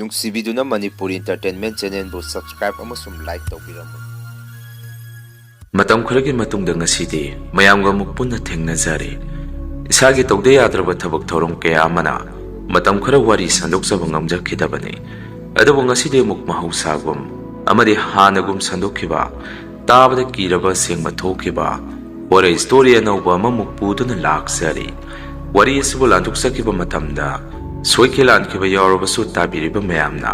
ꯅꯨꯡꯁꯤꯕꯤꯗꯨꯅ Manipuri ꯏꯟꯇꯔꯇꯦꯟꯃꯦꯟꯠ ꯆꯦꯅꯦꯜꯕꯨ subscribe ꯑꯃꯁꯨꯡ like ꯇꯧꯕꯤꯔꯝꯃꯨ꯫ ꯃꯇꯝ ꯈꯔꯒꯤ ꯃꯇꯨꯡꯗ ꯉꯁꯤꯗꯤ ꯃꯌꯥꯝꯒ ꯑꯃꯨꯛ ꯄꯨꯟꯅ ꯊꯦꯡꯅꯖꯔꯦ꯫ ꯏꯁꯥꯒꯤ ꯇꯧꯗ ꯌꯥꯗ꯭ꯔꯕ ꯊꯕꯛ ꯊꯧꯔꯝ ꯀꯌꯥ ꯑꯃꯅ ꯃꯇꯝ ꯈꯔ ꯋꯥꯔꯤ ꯁꯟꯗꯣꯛꯆꯕ ꯉꯝꯖꯈꯤꯗꯕꯅꯤ꯫ ꯑꯗꯨꯕꯨ ꯉꯁꯤꯗꯤ ꯑꯃꯨꯛ ꯃꯍꯧꯁꯥꯒꯨꯝ ꯑꯃꯗꯤ ꯍꯥꯟꯅꯒꯨꯝ ꯁꯟꯗꯣꯛꯈꯤꯕ, ꯇꯥꯕꯗ ꯀꯤꯔꯕ ꯁꯦꯡꯕ ꯊꯣꯛꯈꯤꯕ ꯍꯣꯔꯔ ꯁ꯭ꯇꯣꯔꯤ ꯑꯅꯧꯕ ꯑꯃꯃꯨꯛ ꯄꯨꯗꯨꯅ ꯂꯥꯛꯆꯔꯤ꯫ ꯋꯥꯔꯤ ꯑꯁꯤꯕꯨ ꯂꯥꯟꯊꯣꯛꯆꯈꯤꯕ ꯃꯇꯝꯗ ꯁꯣꯏꯈꯤ ꯂꯥꯟꯈꯤꯕ ꯌꯥꯎꯔꯕꯁꯨ ꯇꯥꯕꯤꯔꯤꯕ ꯃꯌꯥꯝꯅ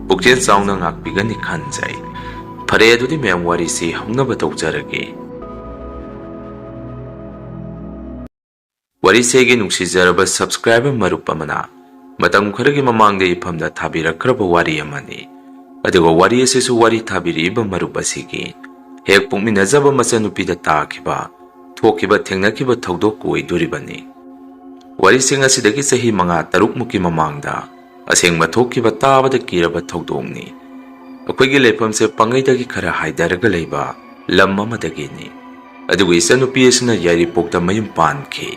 ꯄꯨꯛꯆꯦꯜ ꯆꯥꯎꯅ ꯉꯥꯛꯄꯤꯒꯅꯤ ꯈꯟꯖꯩ꯫ ꯐꯔꯦ ꯑꯗꯨꯗꯤ ꯃꯌꯥꯝ ꯋꯥꯔꯤꯁꯤ ꯍꯧꯅꯕ ꯇꯧꯖꯔꯒꯦ꯫ ꯋꯥꯔꯤꯁꯦꯒꯤ ꯅꯨꯡꯁꯤꯖꯔꯕ ꯁꯕꯁꯀ꯭ꯔꯥꯏꯕꯔ ꯃꯔꯨꯞ ꯑꯃꯅ ꯃꯇꯝ ꯈꯔꯒꯤ ꯃꯃꯥꯡꯗ ꯏꯐꯝꯗ ꯊꯥꯕꯤꯔꯛꯈ꯭ꯔꯕ ꯋꯥꯔꯤ ꯑꯃꯅꯤ꯫ ꯑꯗꯨꯒ ꯋꯥꯔꯤ ꯑꯁꯤꯁꯨ ꯋꯥꯔꯤ ꯊꯥꯕꯤꯔꯤꯕ ꯃꯔꯨꯞ ꯑꯁꯤꯒꯤ ꯍꯦꯛ ꯄꯣꯛꯃꯤꯟꯅꯖꯕ ꯃꯆꯟꯅꯨꯄꯤꯗ ꯇꯥꯈꯤꯕ, ꯊꯣꯛꯈꯤꯕ ꯊꯦꯡꯅꯈꯤꯕ ꯊꯧꯗꯣꯛ ꯑꯣꯏꯗꯣꯔꯤꯕꯅꯤ꯫ ꯋꯥꯔꯤꯁꯤꯡ ꯑꯁꯤꯗꯒꯤ ꯆꯍꯤ 5-6ꯃꯨꯛꯀꯤ ꯃꯃꯥꯡꯗ ꯑꯁꯦꯡꯕ ꯊꯣꯛꯈꯤꯕ ꯇꯥꯕꯗ ꯀꯤꯔꯕ ꯊꯧꯗꯣꯛꯅꯤ꯫ ꯑꯩꯈꯣꯏꯒꯤ ꯂꯩꯐꯝꯁꯦ ꯄꯥꯡꯒꯩꯗꯒꯤ ꯈꯔ ꯍꯥꯏꯗꯔꯒ ꯂꯩꯕ ꯂꯝ ꯑꯃꯗꯒꯤꯅꯤ꯫ ꯑꯗꯨꯒ ꯏꯆꯟꯅꯨꯄꯤ ꯑꯁꯤꯅ ꯌꯥꯏꯔꯤꯄꯣꯛꯇ ꯃꯌꯨꯝ ꯄꯥꯟꯈꯤ꯫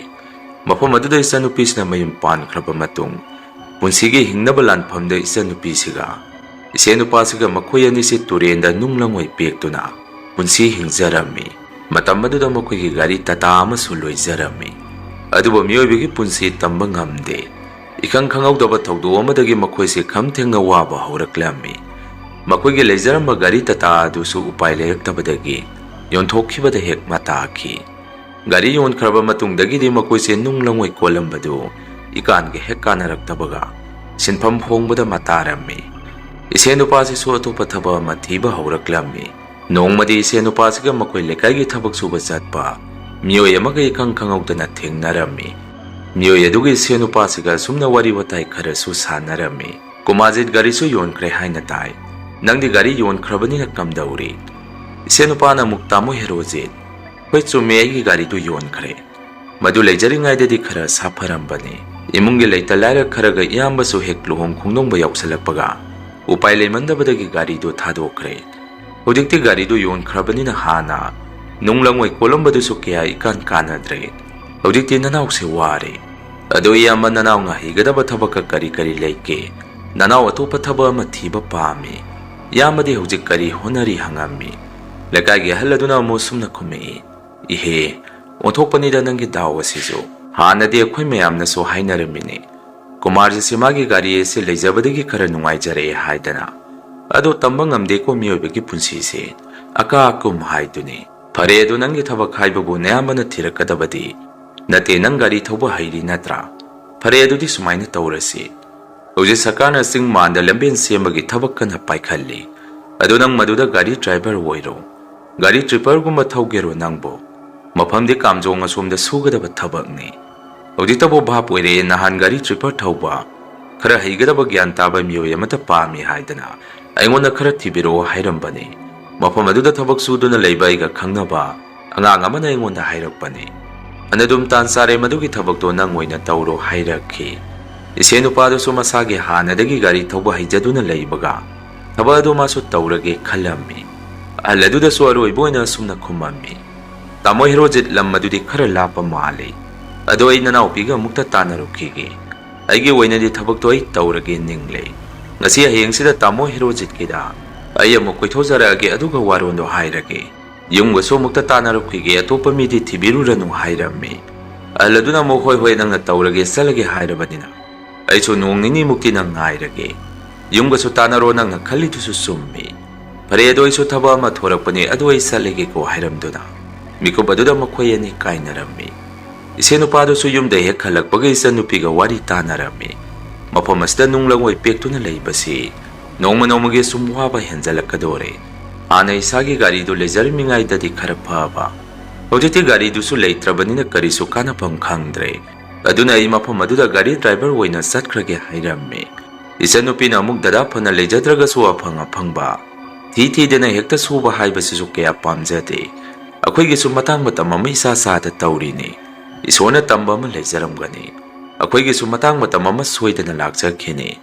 ꯃꯐꯝ ꯑꯗꯨꯗ ꯏꯆꯟꯅꯨꯄꯤꯁꯤꯅ ꯃꯌꯨꯝ ꯄꯥꯟꯈ꯭ꯔꯕ ꯃꯇꯨꯡ ꯄꯨꯟꯁꯤꯒꯤ ꯍꯤꯡꯅꯕ ꯂꯥꯟꯐꯝꯗ ꯏꯆꯟꯅꯨꯄꯤꯁꯤꯒ ꯏꯆꯦꯅꯨꯄꯥꯁꯤꯒ ꯃꯈꯣꯏ ꯑꯅꯤꯁꯤ ꯇꯨꯔꯦꯟꯗ ꯅꯨꯡꯂꯪꯉꯣꯏ ꯄꯦꯛꯇꯨꯅ ꯄꯨꯟꯁꯤ ꯍꯤꯡꯖꯔꯝꯃꯤ꯫ ꯃꯇꯝ ꯑꯗꯨꯗ ꯃꯈꯣꯏꯒꯤ ꯒꯥꯔꯤ ꯇꯥꯇꯥ ꯑꯃꯁꯨ ꯂꯣꯏꯖꯔꯝꯃꯤ꯫ ꯑꯗꯨꯕꯨ ꯃꯤꯑꯣꯏꯕꯒꯤ ꯄꯨꯟꯁꯤ ꯇꯝꯕ ꯉꯝꯗꯦ꯫ ꯏꯈꯪ ꯈꯪꯍꯧꯗꯕ ꯊꯧꯗꯣꯛ ꯑꯃꯗꯒꯤ ꯃꯈꯣꯏꯁꯤ ꯈꯝ ꯊꯦꯡꯅ ꯋꯥꯕ ꯍꯧꯔꯛꯂꯝꯃꯤ꯫ ꯃꯈꯣꯏꯒꯤ ꯂꯩꯖꯔꯝꯕ ꯒꯥꯔꯤ ꯇꯥꯇꯥ ꯑꯗꯨꯁꯨ ꯎꯄꯥꯏ ꯂꯩꯔꯛꯇꯕꯗꯒꯤ ꯌꯣꯟꯊꯣꯛꯈꯤꯕꯗ ꯍꯦꯛ ꯃꯇꯥꯈꯤ꯫ ꯒꯥꯔꯤ ꯌꯣꯟꯈ꯭ꯔꯕ ꯃꯇꯨꯡꯗꯒꯤꯗꯤ ꯃꯈꯣꯏꯁꯦ ꯅꯨꯡꯂꯪꯉꯣꯏ ꯀꯣꯜꯂꯝꯕꯗꯨ ꯏꯀꯥꯟꯒ ꯍꯦꯛ ꯀꯥꯟꯅꯔꯛꯇꯕꯒ ꯁꯤꯟꯐꯝ ꯍꯣꯡꯕꯗ ꯃꯇꯥꯔꯝꯃꯤ꯫ ꯏꯆꯦꯅꯨꯄꯥꯁꯤꯁꯨ ꯑꯇꯣꯞꯄ ꯊꯕꯛ ꯑꯃ ꯊꯤꯕ ꯍꯧꯔꯛꯂꯝꯃꯤ꯫ ꯅꯣꯡꯃꯗꯤ ꯏꯆꯦꯅꯨꯄꯥꯁꯤꯒ ꯃꯈꯣꯏ ꯂꯩꯀꯥꯏꯒꯤ ꯊꯕꯛ ꯁꯨꯕ ꯆꯠꯄ ꯃꯤꯑꯣꯏ ꯑꯃꯒ ꯏꯈꯪ ꯈꯪꯍꯧꯗꯅ ꯊꯦꯡꯅꯔꯝꯃꯤ꯫ ꯃꯤꯑꯣꯏ ꯑꯗꯨꯒ ꯏꯆꯦꯅꯨꯄꯥꯁꯤꯒ ꯁꯨꯝꯅ ꯋꯥꯔꯤ ꯋꯥꯇꯥꯏ ꯈꯔꯁꯨ ꯁꯥꯟꯅꯔꯝꯃꯤ꯫ "ꯀꯨꯃꯥꯖꯤꯠ ꯒꯥꯔꯤꯁꯨ ꯌꯣꯟꯈ꯭ꯔꯦ ꯍꯥꯏꯅ ꯇꯥꯏ꯫ ꯅꯪꯗꯤ ꯒꯥꯔꯤ ꯌꯣꯟꯈ꯭ꯔꯕꯅꯤꯅ ꯀꯝꯗꯧꯔꯤ?" ꯏꯆꯦꯅꯨꯄꯥꯅ ꯑꯃꯨꯛ "ꯇꯥꯃꯣ ꯍꯦꯔꯣꯖꯤꯠ, ꯍꯣꯏ ꯆꯨꯝꯃꯦ, ꯑꯩꯒꯤ ꯒꯥꯔꯤꯗꯨ ꯌꯣꯟꯈ꯭ꯔꯦ꯫ ꯃꯗꯨ ꯂꯩꯖꯔꯤꯉꯩꯗꯗꯤ ꯈꯔ ꯁꯥꯐꯔꯝꯕꯅꯤ꯫ ꯏꯃꯨꯡꯒꯤ ꯂꯩꯇ ꯂꯥꯏꯔ ꯈꯔꯒ ꯏꯌꯥꯝꯕꯁꯨ ꯍꯦꯛ ꯂꯨꯍꯣꯡ ꯈꯣꯡꯗꯣꯡꯕ ꯌꯥꯎꯁꯜꯂꯛꯄꯒ ꯎꯄꯥꯏ ꯂꯩꯃꯟꯗꯕꯗꯒꯤ ꯒꯥꯔꯤꯗꯨ ꯊꯥꯗꯣꯛꯈ꯭ꯔꯦ꯫ ꯍꯧꯖꯤꯛꯇꯤ ꯒꯥꯔꯤꯗꯨ ꯌꯣꯟꯈ꯭ꯔꯕꯅꯤꯅ ꯍꯥꯟꯅ ꯅꯨꯡꯂꯪꯉꯣꯏ ꯀꯣꯜꯂꯝꯕꯗꯨꯁꯨ ꯀꯌꯥ ꯏꯀꯥꯟ ꯀꯥꯟꯅꯗ꯭ꯔꯦ꯫ ꯍꯧꯖꯤꯛꯇꯤ ꯅꯅꯥꯎꯁꯦ ꯋꯥꯔꯦ꯫ ꯑꯗꯣ ꯏꯌꯥꯝꯕ, ꯅꯅꯥꯎꯅ ꯍꯩꯒꯗꯕ ꯊꯕꯛꯀ ꯀꯔꯤ ꯀꯔꯤ ꯂꯩꯒꯦ? ꯅꯅꯥꯎ ꯑꯇꯣꯞꯄ ꯊꯕꯛ ꯑꯃ ꯊꯤꯕ ꯄꯥꯝꯃꯤ꯫ ꯏꯌꯥꯝꯕꯗꯤ ꯍꯧꯖꯤꯛ ꯀꯔꯤ ꯍꯣꯠꯅꯔꯤ?" ꯍꯪꯉꯝꯃꯤ꯫ ꯂꯩꯀꯥꯏꯒꯤ ꯑꯍꯜ ꯑꯗꯨꯅ ꯑꯃꯨꯛ ꯁꯨꯝꯅ ꯈꯨꯝꯃꯛꯏ, "ꯏꯍꯦ, ꯑꯣꯟꯊꯣꯛꯄꯅꯤꯗ ꯅꯪꯒꯤ ꯗꯥꯎ ꯑꯁꯤꯁꯨ꯫ ꯍꯥꯟꯅꯗꯤ ꯑꯩꯈꯣꯏ ꯃꯌꯥꯝꯅꯁꯨ ꯍꯥꯏꯅꯔꯝꯃꯤꯅꯤ, ꯀꯨꯃꯥꯔꯖꯤꯠꯁꯤ ꯃꯥꯒꯤ ꯒꯥꯔꯤ ꯑꯁꯤ ꯂꯩꯖꯕꯗꯒꯤ ꯈꯔ ꯅꯨꯡꯉꯥꯏꯖꯔꯛꯑꯦ ꯍꯥꯏꯗꯅ꯫ ꯑꯗꯣ ꯇꯝꯕ ꯉꯝꯗꯦꯀꯣ ꯃꯤꯑꯣꯏꯕꯒꯤ ꯄꯨꯟꯁꯤꯁꯦ, ꯑꯀꯥ ꯑꯀꯨꯝ ꯍꯥꯏꯗꯨꯅꯤ꯫ ꯐꯔꯦ, ꯑꯗꯣ ꯅꯪꯒꯤ ꯊꯕꯛ ꯍꯥꯏꯕꯕꯨ ꯅꯌꯥꯝꯕꯅ ꯊꯤꯔꯛꯀꯗꯕꯗꯤ ꯅꯠꯇꯦ, ꯅꯪ ꯒꯥꯔꯤ ꯊꯧꯕ ꯍꯩꯔꯤ ꯅꯠꯇ꯭ꯔꯥ? ꯐꯔꯦ, ꯑꯗꯨꯗꯤ ꯁꯨꯃꯥꯏꯅ ꯇꯧꯔꯁꯤ꯫ ꯍꯧꯖꯤꯛ ꯁꯔꯀꯥꯔꯅ ꯆꯤꯡ ꯃꯥꯟꯗ ꯂꯝꯕꯦꯟ ꯁꯦꯝꯕꯒꯤ ꯊꯕꯛ ꯀꯟꯅ ꯄꯥꯏꯈꯠꯂꯤ꯫ ꯑꯗꯣ ꯅꯪ ꯃꯗꯨꯗ ꯒꯥꯔꯤ ꯗ꯭ꯔꯥꯏꯚꯔ ꯑꯣꯏꯔꯣ꯫ ꯒꯥꯔꯤ ꯇ꯭ꯔꯤꯄꯔꯒꯨꯝꯕ ꯊꯧꯒꯦꯔꯣ ꯅꯪꯕꯣ? ꯃꯐꯝꯗꯤ ꯀꯥꯝꯖꯣꯡ ꯑꯁꯣꯝꯗ ꯁꯨꯒꯗꯕ ꯊꯕꯛꯅꯤ꯫ ꯍꯧꯖꯤꯛꯇꯕꯨ ꯚꯥꯞ ꯑꯣꯏꯔꯛꯑꯦ, ꯅꯍꯥꯟ ꯒꯥꯔꯤ ꯇ꯭ꯔꯤꯄꯔ ꯊꯧꯕ ꯈꯔ ꯍꯩꯒꯗꯕ ꯒ꯭ꯌꯥꯟ ꯇꯥꯕ ꯃꯤꯑꯣꯏ ꯑꯃꯠꯇ ꯄꯥꯝꯃꯤ ꯍꯥꯏꯗꯅ ꯑꯩꯉꯣꯟꯗ ꯈꯔ ꯊꯤꯕꯤꯔꯛꯑꯣ ꯍꯥꯏꯔꯝꯕꯅꯤ꯫ ꯃꯐꯝ ꯑꯗꯨꯗ ꯊꯕꯛ ꯁꯨꯗꯨꯅ ꯂꯩꯕ ꯑꯩꯒ ꯈꯪꯅꯕ ꯑꯉꯥꯡ ꯑꯃꯅ ꯑꯩꯉꯣꯟꯗ ꯍꯥꯏꯔꯛꯄꯅꯤ꯫ ꯑꯅꯗꯨꯝ ꯇꯥꯟ ꯆꯥꯔꯦ, ꯃꯗꯨꯒꯤ ꯊꯕꯛꯇꯣ ꯅꯪ ꯑꯣꯏꯅ ꯇꯧꯔꯣ" ꯍꯥꯏꯔꯛꯈꯤ꯫ ꯏꯆꯦꯅꯨꯄꯥꯗꯨꯁꯨ ꯃꯁꯥꯒꯤ ꯍꯥꯟꯅꯗꯒꯤ ꯒꯥꯔꯤ ꯊꯧꯕ ꯍꯩꯖꯗꯨꯅ ꯂꯩꯕꯒ ꯊꯕꯛ ꯑꯗꯨ ꯃꯥꯁꯨ ꯇꯧꯔꯒꯦ ꯈꯜꯂꯝꯃꯤ꯫ ꯑꯍꯜ ꯑꯗꯨꯗꯁꯨ ꯑꯔꯣꯏꯕ ꯑꯣꯏꯅ ꯑꯁꯨꯝꯅ ꯈꯨꯝꯃꯝꯃꯤ, "ꯇꯥꯃꯣ ꯍꯦꯔꯣꯖꯤꯠ, ꯂꯝ ꯑꯗꯨꯗꯤ ꯈꯔ ꯂꯥꯞꯄ ꯃꯥꯜꯂꯤ꯫ ꯑꯗꯣ ꯑꯩ ꯅꯅꯥꯎꯄꯤꯒ ꯑꯃꯨꯛꯇ ꯇꯥꯟꯅꯔꯨꯈꯤꯒꯦ꯫ ꯑꯩꯒꯤ ꯑꯣꯏꯅꯗꯤ ꯊꯕꯛꯇꯣ ꯑꯩ ꯇꯧꯔꯒꯦ ꯅꯤꯡꯂꯦ꯫ ꯉꯁꯤ ꯍꯌꯦꯡꯁꯤꯗ ꯇꯥꯃꯣ ꯍꯦꯔꯣꯖꯤꯠꯀꯤꯗ ꯑꯩ ꯑꯃꯨꯛ ꯀꯣꯏꯊꯣꯛꯆꯔꯛꯑꯒꯦ, ꯑꯗꯨꯒ ꯋꯥꯔꯣꯟꯗꯣ ꯍꯥꯏꯔꯒꯦ꯫ ꯌꯨꯝꯒꯁꯨ ꯑꯃꯨꯛꯇ ꯇꯥꯟꯅꯔꯨꯈꯤꯒꯦ, ꯑꯇꯣꯞꯄ ꯃꯤꯗꯤ ꯊꯤꯕꯤꯔꯨꯔꯅꯨ" ꯍꯥꯏꯔꯝꯃꯤ꯫ ꯑꯍꯜ ꯑꯗꯨꯅ ꯑꯃꯨꯛ "ꯍꯣꯏ ꯍꯣꯏ, ꯅꯪꯅ ꯇꯧꯔꯒꯦ ꯆꯠꯂꯒꯦ ꯍꯥꯏꯔꯕꯅꯤꯅ ꯑꯩꯁꯨ ꯅꯣꯡ ꯅꯤꯅꯤꯃꯨꯛꯇꯤ ꯅꯪ ꯉꯥꯏꯔꯒꯦ꯫ ꯌꯨꯝꯒꯁꯨ ꯇꯥꯟꯅꯔꯣ, ꯅꯪꯅ ꯈꯜꯂꯤꯗꯨꯁꯨ ꯆꯨꯝꯃꯤ꯫ ꯐꯔꯦ, ꯑꯗꯣ ꯑꯩꯁꯨ ꯊꯕꯛ ꯑꯃ ꯊꯣꯔꯛꯄꯅꯤ, ꯑꯗꯨ ꯑꯩ ꯆꯠꯂꯒꯦꯀꯣ" ꯍꯥꯏꯔꯝꯗꯨꯅ ꯃꯤꯀꯨꯞ ꯑꯗꯨꯗ ꯃꯈꯣꯏ ꯑꯅꯤ ꯀꯥꯏꯅꯔꯝꯃꯤ꯫ ꯏꯆꯦꯅꯨꯄꯥꯗꯨꯁꯨ ꯌꯨꯝꯗ ꯍꯦꯛ ꯍꯜꯂꯛꯄꯒ ꯏꯆꯟꯅꯨꯄꯤꯒ ꯋꯥꯔꯤ ꯇꯥꯟꯅꯔꯝꯃꯤ꯫ ꯃꯐꯝ ꯑꯁꯤꯗ ꯅꯨꯡꯂꯪꯉꯣꯏ ꯄꯦꯛꯇꯨꯅ ꯂꯩꯕꯁꯤ ꯅꯣꯡꯃ ꯅꯣꯡꯃꯒꯤ ꯁꯨꯝ ꯋꯥꯕ ꯍꯦꯟꯖꯜꯂꯛꯀꯗꯣꯔꯦ꯫ ꯍꯥꯟꯅ ꯏꯁꯥꯒꯤ ꯒꯥꯔꯤꯗꯨ ꯂꯩꯖꯔꯝꯃꯤꯉꯩꯗꯗꯤ ꯈꯔ ꯐꯕ, ꯍꯧꯖꯤꯛꯇꯤ ꯒꯥꯔꯤꯗꯨꯁꯨ ꯂꯩꯇ꯭ꯔꯕꯅꯤꯅ ꯀꯔꯤꯁꯨ ꯀꯥꯟꯅꯐꯝ ꯈꯪꯗ꯭ꯔꯦ꯫ ꯑꯗꯨꯅ ꯑꯩ ꯃꯐꯝ ꯑꯗꯨꯗ ꯒꯥꯔꯤ ꯗ꯭ꯔꯥꯏꯚꯔ ꯑꯣꯏꯅ ꯆꯠꯈ꯭ꯔꯒꯦ ꯍꯥꯏꯔꯝꯃꯤ꯫ ꯏꯆꯟꯅꯨꯄꯤꯅ ꯑꯃꯨꯛ "ꯗꯗꯥ, ꯐꯅ ꯂꯩꯖꯗ꯭ꯔꯒꯁꯨ ꯑꯐꯪ ꯑꯐꯪꯕ ꯊꯤꯗꯅ ꯍꯦꯛꯇ ꯁꯨꯕ ꯍꯥꯏꯕꯁꯤꯁꯨ ꯀꯌా ꯄꯥꯝꯖꯗꯦ꯫ ꯑꯩꯈꯣꯏꯒꯤꯁꯨ ꯃꯇꯥꯡ ꯃꯇꯝ ꯑꯃ ꯏꯁꯥ ꯆꯥꯗ ꯇꯧꯔꯤꯅꯤ꯫ ꯏꯁꯣꯔꯅ ꯇꯝꯕ ꯑꯃ ꯂꯩꯖꯔꯝꯒꯅꯤ꯫ ꯑꯩꯈꯣꯏꯒꯤꯁꯨ ꯃꯇꯥꯡ ꯃꯇꯝ ꯑꯃ ꯁꯣꯏꯗꯅ ꯂꯥꯛꯆꯈꯤꯅꯤ꯫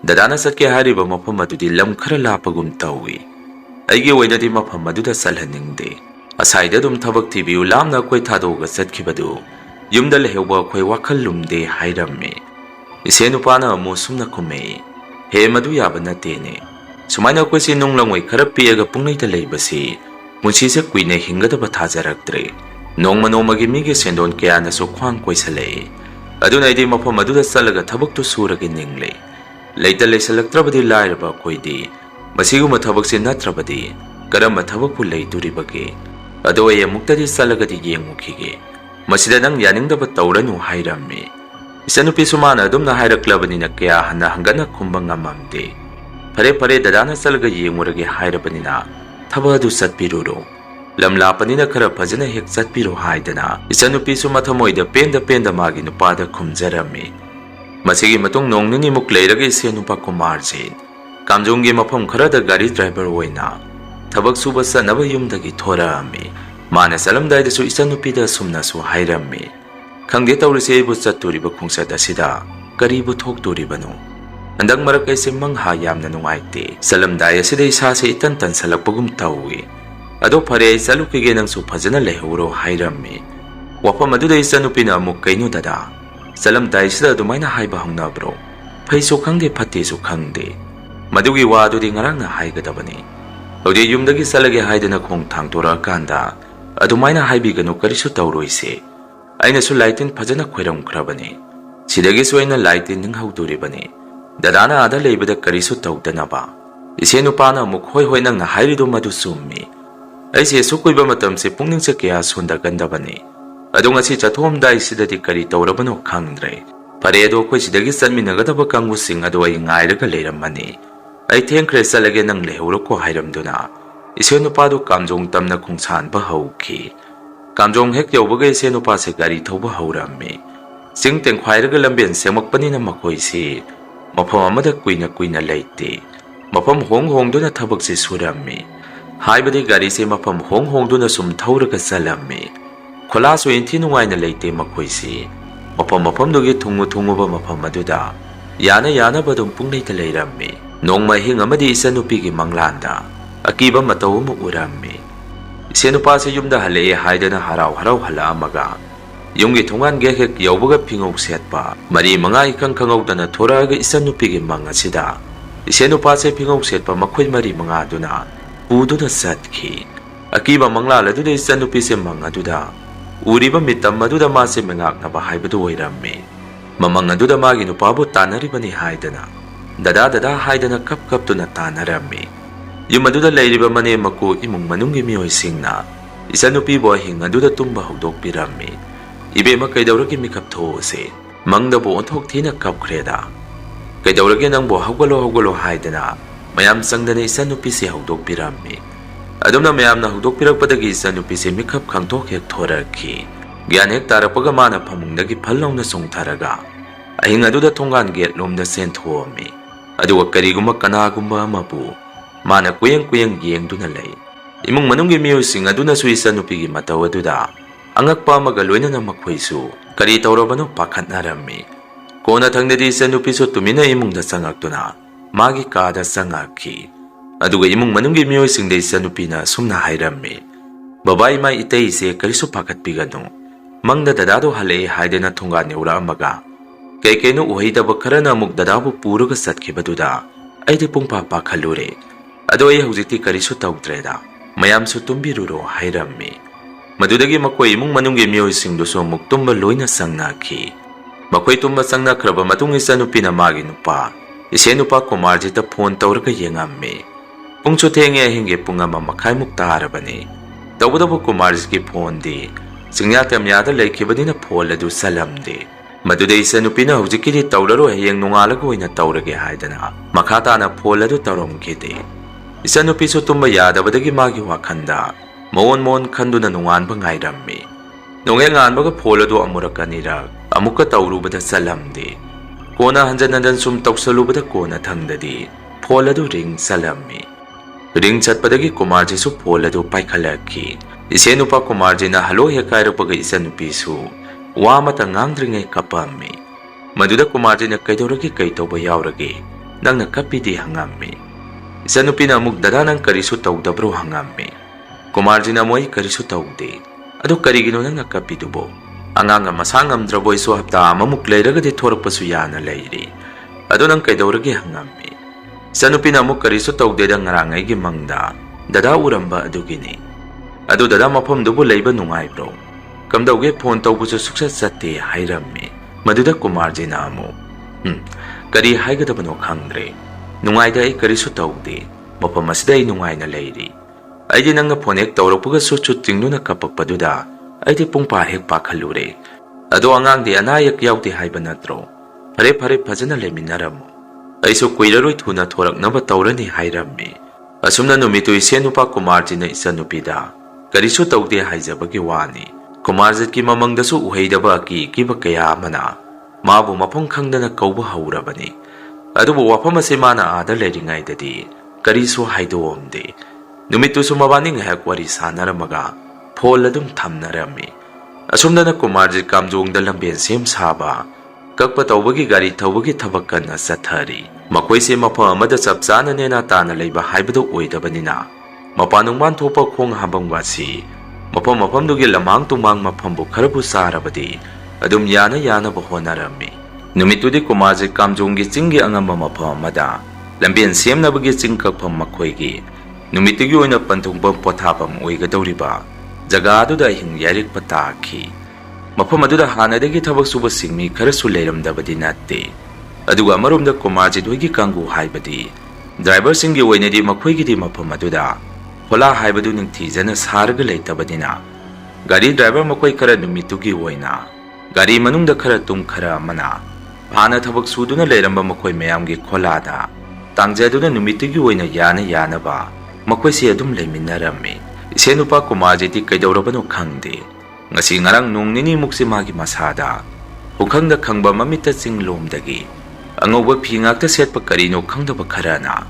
ꯗꯗꯥꯅ ꯆꯠꯀꯦ ꯍꯥꯏꯔꯤꯕ ꯃꯐꯝ ꯑꯗꯨꯗꯤ ꯂꯝ ꯈꯔ ꯂꯥꯞꯄꯒꯨꯝ ꯇꯧꯏ꯫ ꯑꯩꯒꯤ ꯑꯣꯏꯅꯗꯤ ꯃꯐꯝ ꯑꯗꯨꯗ ꯆꯠꯍꯟꯅꯤꯡꯗꯦ꯫ ꯑꯁꯥꯏꯗ ꯑꯗꯨꯝ ꯊꯕꯛ ꯊꯤꯕꯤꯌꯨ, ꯂꯥꯞꯅ ꯑꯩꯈꯣꯏ ꯊꯥꯗꯣꯛꯑꯒ ꯆꯠꯈꯤꯕꯗꯨ ꯌꯨꯝꯗ ꯂꯩꯍꯧꯕ ꯑꯩꯈꯣꯏ ꯋꯥꯈꯜ ꯂꯨꯝꯗꯦ" ꯍꯥꯏꯔꯝꯃꯤ꯫ ꯏꯆꯦꯅꯨꯄꯥꯅ ꯑꯃꯨꯛ ꯁꯨꯝꯅ ꯈꯨꯝꯃꯛꯏ, He madu yaba natene. Sumaina akoisi nonglangoi khara piaga pungnaida leibasi munsise kuina hingadaba thajaraktre. Nongma nongmagi migi sendon kayanasu khwang koisalei. Aduna idi mafam aduda salaga thabaktu surage ningle. Leita leisalaktrabadi lairaba koidi masiguma thabakse natrabadi karamba thabakpu leiduribage. Ado ay muktadi salagadi yengukhige. Masida nang yaningdaba tauranu hairami. Isanupi sumana adumna hairaklabanina kaya hana hangana kumbang ngamamde. Pare pare dadana salaga yengurage hairabanina thaba adu satpiruro. Lamlapanina khara phajana hek satpiro haidana. Isanupi sumathamoida penda magi nupada khumjarami. Masigi matung nongnini muk leirage isenupa kumarje. Kamjonggi mafam kharada gari driver oina. Thabak suba sanaba yumdagi thorami. Mana salamdaidasu isanupida sumnasu hairami. Khangde tawrisi aibu chatturiba khungsat asida karibu thokturibano. Andang marak aise mangha yamna nungaite. Salamdai asida isase itan salakpagum tawi. Ado phare ai salukige nangsu phajana lehuro hairami. Wafam aduda isanupina amuk kainu dada. Salamdai sida adumaina haiba hongnabro. Phaisu khangde phattesu khangde. Madugi wa adudi ngarangna haigadabani. Hode yumdagi salage haidana khong thangtora kanda adumaina haibiganu karisu tawroise. Aina su laitin phajana khwairam khrabani. Sidagi su aina laitin ninghawduribani. Dadana ada leibada karisu tawdanaba. Isenupana amuk hoi hoi nangna hairido madu summi. Aise sukuiba matamse pungningse kaya sundagandabani. Adu ngasi chathomdai sidadi kari tawrabano khangdre. Pare ado khoi sidagi sanminagadaba kangusing adu ai ngairaga leiramani. Ai thengkhre salage nang lehuro ko hairamduna. Isenupado kamjong tamna khungsan ba hauki. Kamjong hek yaubaga isenupa se gari thauba haurammi. Sing teng khwairaga lamben semakpanina makoisi mafam amada kuina leite. Mafam hongduna thabak se surammi. Haibadi gari se mafam hongduna sum thauraga salammi. Kholasu inthi nungaina leite makoisi. Mafam dugi thunguba mafam aduda yana badum pungleita leirammi. Nongma hing amadi isanupigi manglanda ahkiba matau mu urammi. Isenupa se yumda hale haidana harau hala amaga. Yumgi thongan ge hek yaubaga pingok setpa. Mari manga ikang khangawdana thoraga isanupigi mangasida. Isenupa se pingok setpa makhoi mari manga duna uduna satkhi. Ahkiba manglala duda isanupi se manga duda uriba mitam maduda ma se mengaknaba haibadu oirammi. Mamanga duda magi nupabu tanaribani haidana. Dada haidana kap tuna tanarami. Yumaduda leiriba mane maku imung manungi miyoisingna isanupi bo hing aduda tumba hudok pirami. Ibe ma kaidawragi mikap those mangda bo onthok thina kapkreda. Kaidawragi nang bo hawgalo haidana mayam sangdana isanupi se hudok pirami. Adumna mayamna hudok pirakpadagi isanupi se mikap khangthok hek thoraki. Gyan hek tarapaga mana phamungdagi phallawna songtharaga ahing aduda thongan gate lomda sen thoami. Aduga kariguma kanagumba amabu mana kuyang yengduna lay. Imong manunggi miyosing aduna su isanupigi mataw aduda angakpa magaloina na makhwaisu kari tawrabano pakhatnarami. Kona thangdadi isanupi su tumina imong da sangaktuna magi kada sangakhi. Aduga imong manunggi miyosing da isanupi na sumna hairami. Babai mai itay se karisu pakhatpigano. Mangda dadado hale haidana thonga neura amaga. Kay-kayno uhayda bakara na muk dadabu puro ka satkibaduda ay di pungpa pakhalure. Ado ay hujiti karisu tawtreda. Mayam su tumbiruro hairammi. Madudagi makoy imong manunggi miyoising doso muk tumba loy na sangnakhi. Makoy tumba sangnakraba matung isanupi na maginupa. Isenupa kumarjita phone tawraga yengammi. Pungcho tenge hinge pungama makhay muk taharabani. Tawadabu kumarjiki phone di. Singyatamyada leikhibadina phone adu salamdi. Maduda isanupina hujikiri tawlaro hayang nungalago ina tawrage haidana makhata na phone adu tawromkide. Isanupi su tumba yadabadagi magi wakhanda mon khanduna nunganba ngairammi. Nungeng anbaga phone adu amurakanira amuka tawrubada salamdi. Kona hanjan sum tawsalubada kona thangdadi phone adu ring salammi. Ring chatpadagi kumarji su phone adu paikhalakhi. Isenupa kumarji na halo hekairapaga isanupi su wamata ngangdringai kapammi. Maduda kumarji na kaidoragi kaitawba yauragi nangna kapidi hangammi. Isanupina amuk dadanang karisu tawdabro hangammi. Kumarji na mo'y karisu tawde. Ado karigino nang nakapidubo. Anganga masangamdrabo iso hapta amamuk lairagadi thorakpasu yana lairi. Ado nang kaidawragi hangammi. Isanupina amuk karisu tawdeda ngarangaigi mangda dada uramba adugini. Adu dada mafamdubu leiba nungaibro. Kamdauge phone tawbusu success chatte hairammi. Maduda Kumarjina amu. Kari haigadabano khangdre. Nungaida ai karisu tawde. Mafam asida ai nungaina leiri. Aidi nangna phone ek tawrakpuga su chutingduna kapakpaduda aidi pungpa hek pakhalure. Ado angangdi anayak yauti haiba natro. Fare fare fajana leminaramu. Aisu kuiraroi thuna thoraknaba tawrani hairammi. Asumna numitu isenupa Kumarjina isanupida karisu tawde haijabagi wani. Kumarjit ki mamangdasu uhaidaba kiba kaya amana mabu mafam khangdana kauba haurabani. Adubu wafam ase mana aada leiringaidadi karisu haidoomde. Numitusu mabani ngahak wari sanaramaga phol adum thamnarami. Asumdana Kumarjit Kamjongda Lai sem saba kakpa tawbagi gari thawbagi thabak kanna sathari. Makoise mafam amada chapchana nena tana leiba haibadu oidabanina mapanungman thopa khong habangwasi mafam mafamdugi lamang tumang mafambu kharabu sarabadi adum yana bahonarami. Numitudi Kumarjit Kamjonggi cinggi angamba mafam amada lamben semnabagi cingkakpham makhoigi numitugi oina panthungpam pothapam oigadoriba jaga aduda hing yarik pataki. Mafam aduda hanadagi thabak suba singmi kharasu leiramdabadi natte. Aduga amaromda Kumarjit hoigi kangu haibadi driver singgi oinadi makhoigidi mafam aduda hola haibadu ningthijana sarga leitabadina gari driver makoi khara numitugi oina gari manungda khara tum khara amana hana thabak suduna leiramba makoi mayamgi kholada tangjaduna numitugi oina yanaba makoi se adum leiminarami. Isenupa Kumarjiti kaidaurabano khangde ngasi ngarang nung nini mukse magi masada hukhangda khangba mamita cinglomdagi angauba phi ngakta setpa karino khangdaba kharana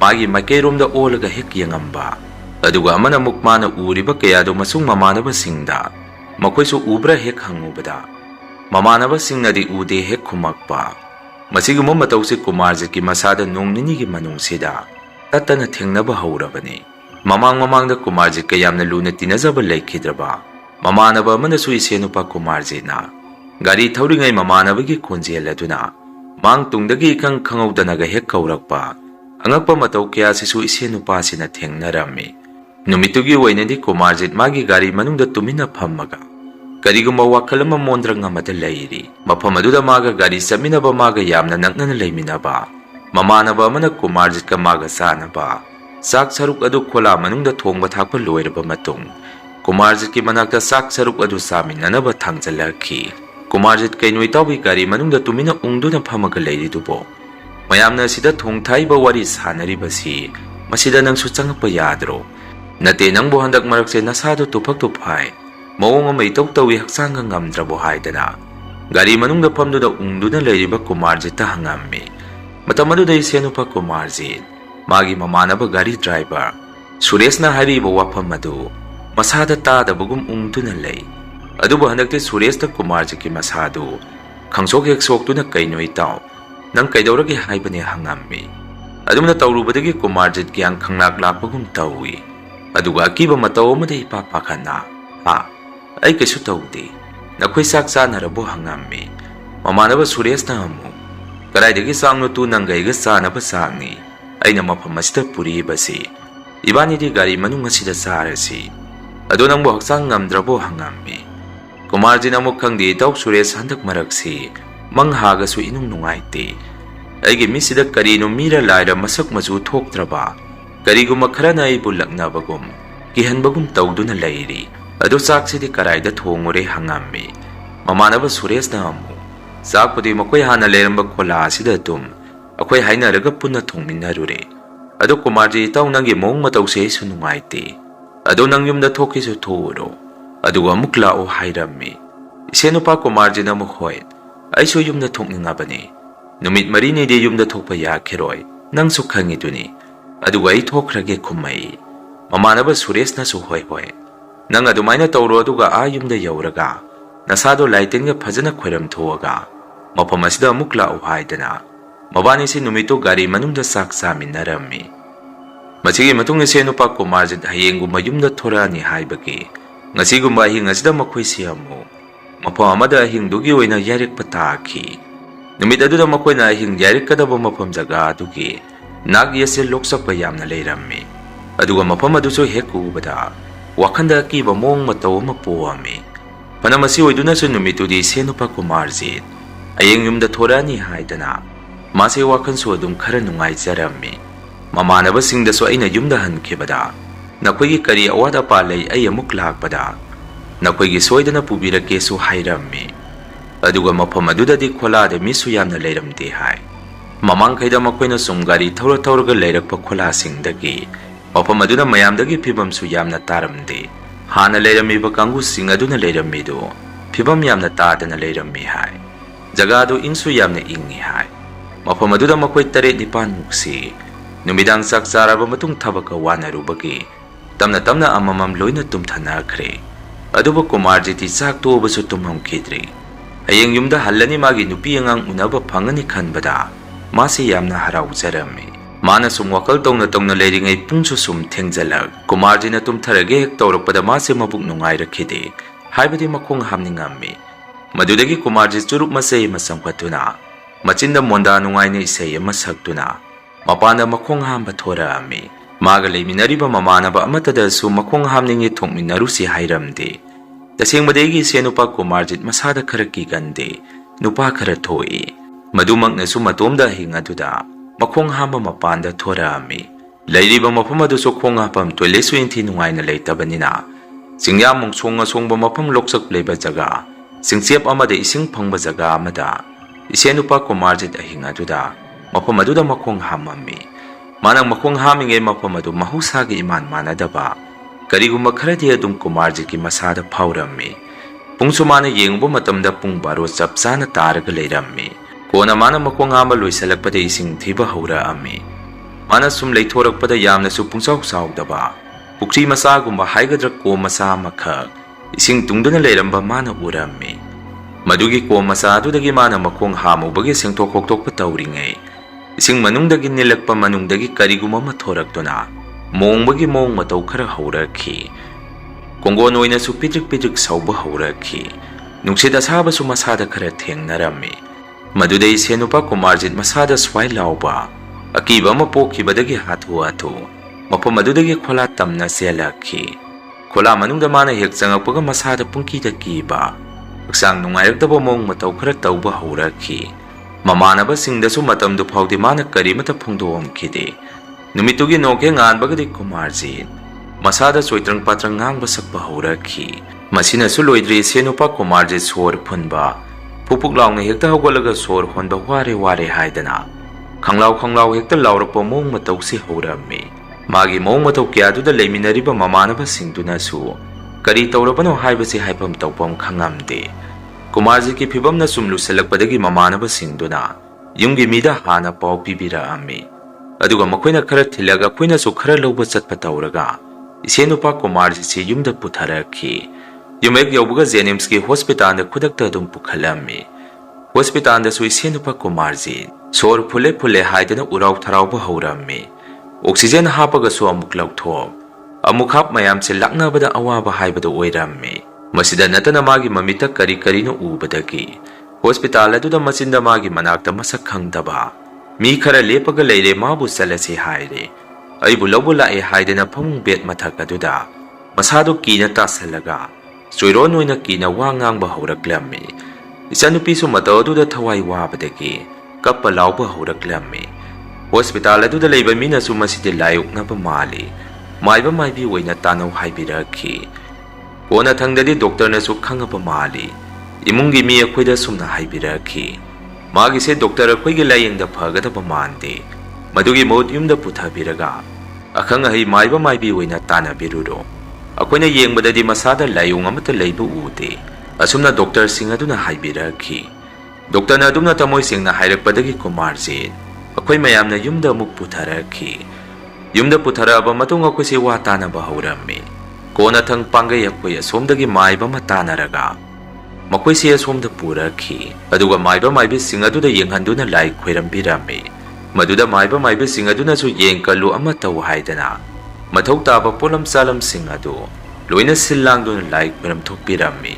magi maikeiromda olaga hek yangamba. Aduga amana mukmana uriba kayado masung mamanaba singda makoisu ubra hek hangubada mamanaba singnadi ude hek khumakpa. Masiguma matausi Kumarjit ki masada nung nini gi manungsida tatana thengnaba haurabani. Mamangda Kumarjit kayamna luna tinajaba leikhidraba mamanaba amanasu isenupa Kumarjitna gari thauringai mamanabagi khonjel aduna mang tungdagi ikang khangaudanaga hek kaurakpa angakpa matau kya sisu isenupa sina thengnarami. Numitugi oinadi Kumarjit magi gari manungda tumina phammaga kariguma wakhalama mondrang amada leiri. Mafam aduda maga gari saminaba maga yamna naknana leiminaba mamanaba amana Kumarjit ka maga sanaba sak saruk adu khola manungda thongba thakpa loiraba matung Kumarjit ki manakta sak saruk adu saminanaba thangjalakhi. Kumarjit kainoi tawbi gari manungda tumina ungduna phamaga leiridubo mayamna sida thongthaiba wari sanaribasi masida nangsu changpa yadro nate nangbo handak marakse nasado tuphak tuphai mawong amai tawi haksanga ngamdrabo haidana gari manungda phamduda ungduna leiriba Kumarjit ta hangammi. Matamaduda isenupa Kumarjit magi mamanaba gari driver Sureshna hariba wafam adu masada tadabagum ungduna lei. Adubu handakte Sureshna Kumarjit ki masadu khangsok hek soktuna kainoi taw nang kaidauragi haibane hangammi. Adumna tawrubadagi Kumarjit ki ang khanglak lakpagum tawi. Aduga akiba mataw amada ipa pakhana ai kaisu tawde nakhoi sak chanarabo hangammi. Mamanaba Sureshna amu karaidagi sangno tu nangaiga chanaba sangni aina mafam asida puribasi ibanidi gari manung asida sarasi ado nangbo haksang ngamdrabo hangammi. Kumarjit amuk khangdi taw Suresh handak maraksi manghagasu inung nungaite aigi misida karino mira laira masak mazu thoktraba kariguma kharana aibu laknabagum kihanbagum tawduna leiri. Ado saksidi karaida thongure hangammi. Mamanaba Sureshna amu sakpudi makoi hana leiramba khola asida tum akhoi hainaraga punna thongminarure. Ado Kumarjit taw nangi mong matawse su nungaite ado nang yumda thokisu thoro aduga amuk lao hairammi. Isenupa Kumarjit amuk hoi aisu yumda thokningabani numit marini de yumda thokpa yakheroi nangsu khangiduni aduga ai thokrage khumai. Mamanaba Sureshna su hoi nang adumaina tawro aduga ayumda yauraga nasado laitinga phajana khoiram thoaga mafam asida amuk lao haidana mabani si numito gari manungda sak saminnarammi. Masigi matungna isenupa Kumarjit hayenguma yumda thorani haibagi ngasiguma ahing asida makhoi siamu mafam amada ahingdugi oina yarik patakhi. Numit aduda makoina ahing yarik kadaba mafam jaga adugi ꯅꯥꯒꯤ ꯑꯁꯤ ꯂꯣꯛꯆꯛꯄ ꯌꯥꯝꯅ ꯂꯩꯔꯝꯃꯤ ꯑꯗꯨꯒ ꯃꯐꯝ ꯑꯗꯨꯁꯨ ꯍꯦꯛ ꯎꯕꯗ ꯋꯥꯈꯟꯗ ꯑꯀꯤꯕ ꯃꯑꯣꯡ ꯃꯇꯧ ꯑꯃ ꯄꯣꯛꯑꯝꯃꯤ ꯐꯅ ꯃꯁꯤ ꯑꯣꯏꯗꯨꯅꯁꯨ ꯅꯨꯃꯤꯠꯇꯨꯗꯤ ꯏꯁꯦꯟꯅꯨꯄꯥ ꯀꯨꯃꯥꯔꯖꯤꯠ ꯍꯌꯦꯡ ꯌꯨꯝꯗ ꯊꯣꯔꯛꯑꯅꯤ ꯍꯥꯏꯗꯅ ꯃꯥꯁꯦ ꯋꯥꯈꯟꯁꯨ ꯑꯗꯨꯝ ꯈꯔ ꯅꯨꯡꯉꯥꯏꯖꯔꯝꯃꯤ ꯃꯃꯥꯟꯅꯕꯁꯤꯡꯗꯁꯨ ꯑꯩꯅ ꯌꯨꯝꯗ ꯍꯟꯈꯤꯕꯗ ꯅꯈꯣꯏꯒꯤ ꯀꯔꯤ ꯑꯋꯥꯠ ꯑꯄꯥ ꯂꯩ ꯑꯩ ꯑꯃꯨꯛ ꯂꯥꯛꯄꯗ ꯅꯈꯣꯏꯒꯤ ꯁꯣꯏꯗꯅ ꯄꯨꯕꯤꯔꯛꯀꯦꯁꯨ ꯍꯥꯏꯔꯝꯃꯤ ꯑꯗꯨꯒ ꯃꯐꯝ ꯑꯗꯨꯗꯗꯤ ꯈꯣꯂꯥꯗ ꯃꯤꯁꯨ ꯌꯥꯝꯅ ꯂꯩꯔꯝꯗꯦ ꯍꯥꯏ ꯃꯃꯥꯡꯈꯩꯗ ꯃꯈꯣꯏꯅ ꯁꯨꯝ ꯒꯥꯔꯤ ꯊꯧꯔꯒ ꯂꯩꯔꯛꯄ ꯈꯣꯂꯥꯁꯤꯡꯗꯒꯤ ꯃꯐꯝ ꯑꯗꯨꯗ ꯃꯌꯥꯝꯗꯒꯤ ꯐꯤꯕꯝꯁꯨ ꯌꯥꯝꯅ ꯇꯥꯔꯝꯗꯦ ꯍꯥꯟꯅ ꯂꯩꯔꯝꯃꯤꯕ ꯀꯥꯡꯕꯨꯁꯤꯡ ꯑꯗꯨꯅ ꯂꯩꯔꯝꯃꯤꯗꯨ ꯐꯤꯕꯝ ꯌꯥꯝꯅ ꯇꯥꯗꯅ ꯂꯩꯔꯝꯃꯤ ꯍꯥꯏ ꯖꯒꯥꯗꯨ ꯏꯪꯁꯨ ꯌꯥꯝꯅ ꯏꯪꯉꯤ ꯍꯥꯏ ꯃꯐꯝ ꯑꯗꯨꯗ ꯃꯈꯣꯏ 7-9ꯃꯨꯛꯁꯤ ꯅꯨꯃꯤꯗꯥꯡ ꯆꯥꯛ ꯆꯥꯔꯕ ꯃꯇꯨꯡ ꯊꯕꯛꯀ ꯋꯥꯅꯔꯨꯕꯒꯤ ꯇꯞꯅ ꯑꯃꯃꯝ ꯂꯣꯏꯅ ꯇꯨꯝꯊꯅꯈ꯭ꯔꯦ ꯑꯗꯨꯕꯨ ꯀꯨꯃꯥꯔꯖꯤꯠꯇꯤ ꯆꯥꯛ ꯇꯣꯛꯑꯕꯁꯨ ꯇꯨꯝꯃꯝꯈꯤꯗ꯭ꯔꯤ ꯍꯌꯦꯡ ꯌꯨꯝꯗ ꯍꯜꯂꯅꯤ ꯃꯥꯒꯤ ꯅꯨꯄꯤ ꯑꯉꯥꯡ ꯎꯅꯕ ꯐꯪꯒꯅꯤ ꯈꯟꯕꯗ ꯃꯥꯁꯤ ꯌꯥꯝꯅ ꯍꯔꯥꯎꯖꯔꯝꯃꯤ ꯃꯥꯅ ꯁꯨꯝ ꯋꯥꯈꯜ ꯇꯧꯅ ꯂꯩꯔꯤꯉꯩ ꯄꯨꯡꯁꯨ ꯁꯨꯝ ꯊꯦꯡꯖꯜꯂꯛ ꯀꯨꯃꯥꯔꯖꯤꯠꯅ ꯇꯨꯝꯊꯔꯒꯦ ꯍꯦꯛ ꯇꯧꯔꯛꯄꯗ ꯃꯥꯁꯦ ꯃꯕꯨꯛ ꯅꯨꯡꯉꯥꯏꯔꯛꯈꯤꯗꯦ ꯍꯥꯏꯕꯗꯤ ꯃꯈꯣꯡ ꯍꯥꯝꯅꯤꯡꯉꯝꯃꯤ ꯃꯗꯨꯗꯒꯤ ꯀꯨꯃꯥꯔꯖꯤꯠ ꯆꯨꯔꯨꯞ ꯃꯆꯩ ꯑꯃ ꯆꯪꯈꯠꯇꯨꯅ ꯃꯆꯤꯟꯗ ꯃꯣꯟꯗꯥ ꯅꯨꯡꯉꯥꯏꯅ ꯏꯁꯩ ꯑꯃ ꯁꯛꯇꯨꯅ ꯃꯄꯥꯟꯗ ꯃꯈꯣꯡ ꯍꯥꯝꯕ ꯊꯣꯔꯛꯑꯝꯃꯤ 마가 레미나리바 마마나바 아마타다수 마콩 함닝이 통민나루시 하이람데 तसेंगबदेगी सेनुपा कुमारजित मसादा खर कीगंदे नुपा खर थोई मधुमकनसु मतोमदा हिंगदुदा मखोंग हांबा मपानदा थोरामी लैरिबा मफम अदुसु खोंग हापम टॉयलेटसु इंथी नुंगाइना लेतबनिना सिंगया मुंगसोंग सोंगबा मफम लोकसक लेबा जगा सिंगसेप अमदे इसिंग फंगबा जगा अमदा इसेनुपा कुमारजित अहिंगदुदा मफम अदुदा मखोंग हाममी मानंग मखोंग हामिंगे मफम अदु महुसागी इमान मानदबा करीगुम्बा खरदि अदुम कुमारजित की मसादा फाउरम्मी पुंगसु माने येंगबो मतमदा पुंग बारो चप चाना तारगा लेरम्मी कोना माना मखोंग हांबा लोइसलकपदे इसिंग थीबा हौरअम्मी माना सुम लेथोरकपदा यामनसु पुंगसाउ साउदबा पुक्री मसागुम्बा हाइगद्र को मसा मखक इसिंग तुंगदुना लेरम्बा माना उरम्मी मदुगी को मसा अदुदगी माना मखोंग हामुबगे सेंगथोक खोकथोकपा तौरिङै इसिंग मनुंगदगी निलकपा मनुंगदगी करीगुम्बा मा थोरक्तुना मोंगबगी मोंग मतौ खर हौरखी कोंगोन ओइनसु पिद्रिक पिद्रिक सौबा हौरखी नुंगसिद असाबसु मसादा खर थेंगनरम्मी मदुदै सेनुपा कुमारजित मसादा स्वाइ लाउबा अकीबा अमा पोखिबदगी हाथु हाथु मफम मदुदगी खोला तमना सेलखी खोला मनुंगदा माना हेक चंगकपगा मसादा पुंकीदा कीबा हक्सांग नुंगाइरक्तबा मोंग मतौ खर तौबा हौरखी ममानबसिंगदसु मतमदु फाउदि माना करीमता फुंगदोमखिदे नुमितुगी नोके nganbagadi कुमारजित मसादा चोइत्रंग पात्रंग ngang सकपा हौरखी मसिनसु लोइद्रि सेनुपा कुमारजित सोर फुनबा पुपुक लाउंग हेक्ता हौगलगा सोर होनबा वारे वारे हाइदना खंगलाउ हेक्ता लाउरपा मोंग मतौसे हौरम्मी मागी मोंग मतौ क्यादुदा लेमिनरिबा ममानबसिंगदुनसु करी तौरबनो हाइबसे हाइफम तौपम खंगमदे कुमारजित की फिबमना सुम लुसलकपदगी ममानबसिंगदुना युंगी मिदा हाना पाउ पिबिराअम्मी अदुगा मखोइना खर थिलगा खोइनासु खर लौबा चटपा तौरगा इसेनुपा कुमारजित युमदा पुथरखी युमेक यौबगा जेनिम्स की हॉस्पिटल खुदक्ता अदुम पुखलम्मी हॉस्पिटल इसेनुपा कुमारजित सोर फुले फुले हाइदना उराव थरावबा हौरम्मी ऑक्सीजन हापगसु अमुक लौथोक अमुक हाप मयाम से लाक्नबदा अवाबा हाइबदो ओइरम्मी मसिदा नतना मागी ममिता करी करीनो उबदगी हॉस्पिटल अदुदा मचिंदा मागी मनाक्ता मसक खंगदबा मी खरा लेपगा लेरे माबु चलसे हाइरे अइबु लौबु लाए हाइदना फमुंग बेट मथक अदुदा मसादो कीना तासलगा चोइरोन ओइना कीना वा ngang हौरक्लम्मी इचानुपीसु मतौ अदुदा थवाई वाबदगी कप्पा लाउबा हौरक्लम्मी हॉस्पिटल अदुदा लेबा मीनासु मसिदे लायुक्नबा माली माइबा माइबी ओइना तानौ हाइबिरखी कोना थंगददी डॉक्टरनसु खंगबा माली इमुंगी मी अखोइदा सुमना हाइबिरखी मागी से डॉक्टर अखोइगे लायेंगदा फगदबा मानदे मदुगी मोद युमदा पुथाबिरगा अखंग हई माइबा माइबी ओइना तानाबिरुरो अखोइना येंगबददी मसादा लायुंग अमता लैबु उदे असुमना डॉक्टर सिंह अदुना हाइबिरखी डॉक्टरना अदुमना तमोइ सिंगना हाइरकपदगी कुमारजित अखोइ मयामना युमदा मुक पुथारखी युमदा पुथारबा मतुंग अखोइसे वा तानाबा हौरम्मी कोना थंग पांगै अखोइ असोमदगी माइबा मा तानारगा मखोइसे असोमदा पुरखी अदुगा माइबा माइबी सिंग अदुदा येंगहंदुना लाई खोइरमबिरम्मी मदुदा माइबा माइबी सिंग अदुनासु येंगकलु अमा तौ हाइदना मथौ ताबा पोलम सालम सिंग अदु लोइना सिल्लांगदुना लाई खोइरमथोकबिरम्मी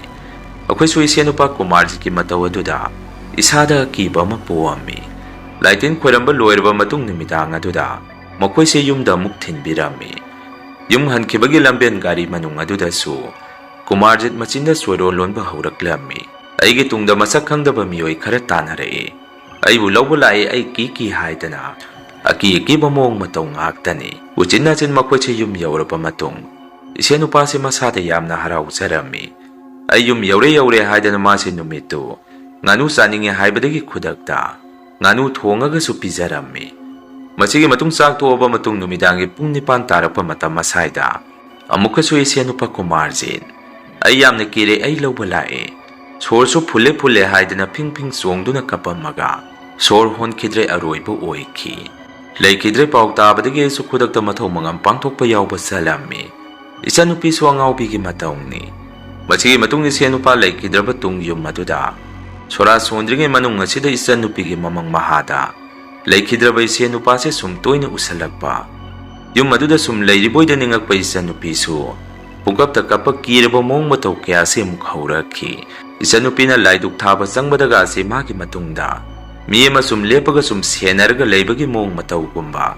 अखोइसु इसेनुपा कुमारजित की मतौ अदुदा इसादा कीबा अमा पोअम्मी Laitin khoiramba loiraba matung numidang aduda makoise yumda amuk thinbirami. Yum hankibagi lamben gari manung adudasu Kumarjit machinda swaro lonba hauraklammi. Aigi tungda masak khangdaba miyoi khara tanarei. Aibu lawba lai ai ki haidana aki bamong matong ngaktani. Uchinna chin makoise yum yauraba matung isenupasi masada yamna harauzarami. Ai yum yaure haidana masi numitu nganu saninge haibadagi khudakta nganu thongaga pizarammi. Masigi matung sak toba matung numidangi pung 9 tarakpa matam masaida amukasu isenupa Kumarjit ai yamna kire ai lawba lai sorsu phule haidana ping songduna kapamaga sor honkidre aroibu oiki. Leikhidre pauk tabadagi su khudakta mathau mangam pangthokpa yawba salami. Isanupi su angaubigi matawngni. Masigi matung isenupa leikhidraba tung yum maduda sora sondringe manung asida isanupigi mamang mahada leikhidaba isenupase sum toina usalakpa. Yum maduda sum leiriboida ningakpa isanupi su pungkapta kapak kiraba mong mataw kaya se muk haurakhi. Isanupina laiduk thaba changbadaga se magi matungda mi ama sum lepaga sum senarga leibagi mong mataw gumba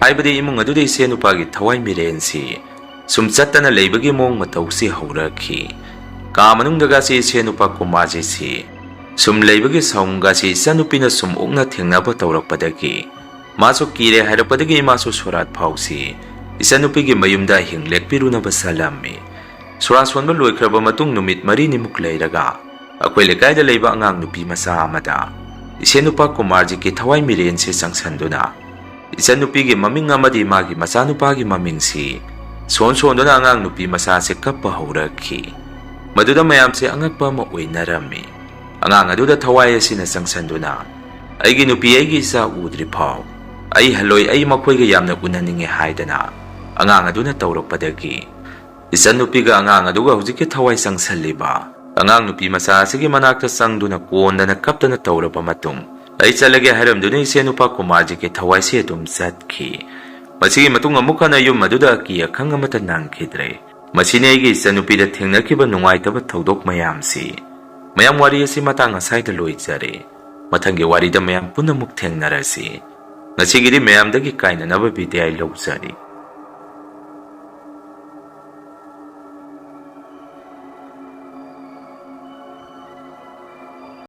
haibadi imung aduda isenupagi thawai mirensi sum chattana leibagi mong mataw se haurakhi. Ka manungdaga se isenupa Kumarjit si sum leibagi saungga si isanupina sum ukna thengnaba tawrakpadagi masu kire hairapadagi masu sorat phausi isanupigi mayumda hinglekpirunaba salami. Sorasonba loikraba matung numit 4 nimuk leiraga akhoi lekaida leiba angang nupi masa amada isenupa Kumarjit ki thawai miren se sangsanduna isanupigi maming amadi magi masanupagi maming si sonduna angang nupi masa se kappa haurakhi. Maduda mayam se angakpa ma oinarami. Angang aduda thawai asina sangsanduna aigi nupi aigi isa udri phau ai haloi ai makhoiga yamna unaninge haidana angang aduna tawrakpadagi isanupiga angang aduga hujike thawai sangsalliba angang nupi masa asigi manakta sangduna kondana kaptana tawraba matung ai chalage haramduna isenupa Kumarjit ki thawai se dum satkhi. Masigi matung amukana yum maduda ki akhang amata nangkhidre. Masine aigi isanupida thengnakiba nungaitaba thodok mayamsi mayam wari asi matang asaida loijare. Mathangi warida mayam punamuk thengnarasi. Ngasigiri mayamdagi kainanaba bidai lawjari.